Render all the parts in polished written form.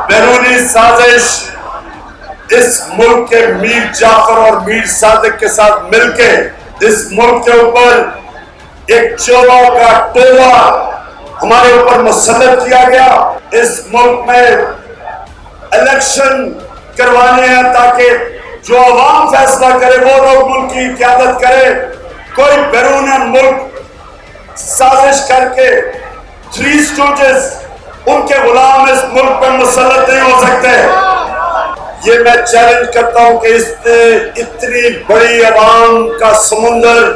بیرونی سازش اس ملک کے میر جعفر اور میر صادق کے ساتھ مل کے اس ملک کے اوپر ایک چوروں کا ٹولہ ہمارے اوپر مسلط کیا گیا. اس ملک میں الیکشن کروانے ہیں تاکہ جو عوام فیصلہ کرے وہ لوگ ملک کی قیادت کرے. کوئی بیرون ملک سازش کر کے تھری اسٹوجز ان کے غلام اس ملک پہ مسلط نہیں ہو سکتے. یہ میں چیلنج کرتا ہوں کہ اس نے اتنی بڑی عوام کا سمندر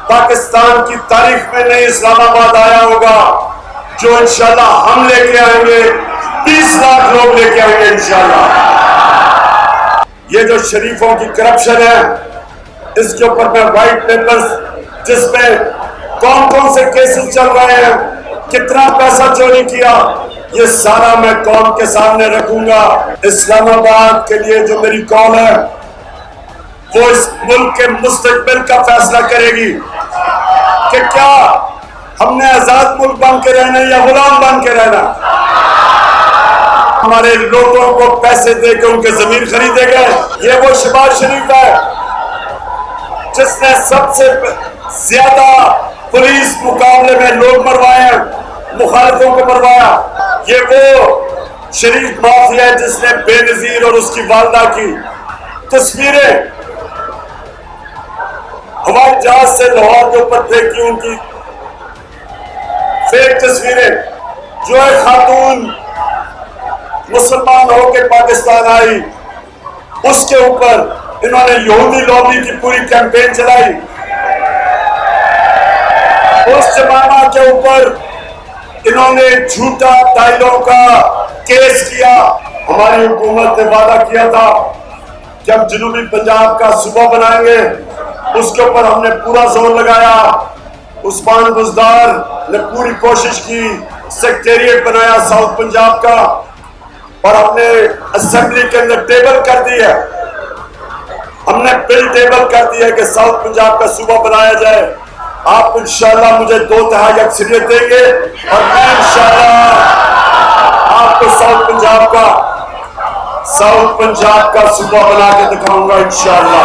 پاکستان کی تاریخ میں نہیں اسلام آباد آیا ہوگا جو انشاءاللہ ہم لے کے آئیں گے. 20 لاکھ لوگ لے کے آئیں گے انشاءاللہ. یہ جو شریفوں کی کرپشن ہے اس کے اوپر میں وائٹ پیپرز جس میں کون کون سے کیسز چل رہے ہیں, کتنا پیسہ چوری کیا, یہ سارا میں قوم کے سامنے رکھوں گا. اسلام آباد کے لیے جو میری قوم ہے وہ اس ملک کے مستقبل کا فیصلہ کرے گی کہ کیا ہم نے آزاد ملک بن کے رہنا یا غلام بن کے رہنا. ہمارے لوگوں کو پیسے دے کے ان کے زمین خریدے گئے. یہ وہ شہباز شریف ہے جس نے سب سے زیادہ پولیس مقابلے میں لوگ مروائے ہیں, مخالفوں کو مروایا. یہ وہ شریف مافیا ہے جس نے بے نظیر اور اس کی والدہ کی تصویریں ہوائی جہاز سے لاہور کے اوپر پھینکی, ان کی فیک تصویریں. جو ایک خاتون مسلمان ہو کے پاکستان آئی اس کے اوپر انہوں نے یہودی لابی کی پوری کیمپین چلائی. اس زمانہ کے اوپر انہوں نے جھوٹا ٹائلوں کا کیس کیا. ہماری حکومت نے وعدہ کیا تھا کہ ہم جنوبی پنجاب کا صوبہ بنائیں گے, اس کے اوپر ہم نے پورا زور لگایا. عثمان بزدار نے پوری کوشش کی, سیکریٹریٹ بنایا ساؤتھ پنجاب کا اور ہم نے اسمبلی کے اندر ٹیبل کر دی ہے, ہم نے بل ٹیبل کر دی ہے کہ ساؤتھ پنجاب کا صوبہ بنایا جائے. آپ انشاءاللہ مجھے 2/3 اکثریت دیں گے اور میں انشاءاللہ آپ کو ساؤتھ پنجاب کا صوبہ بنا کے دکھاؤں گا انشاءاللہ.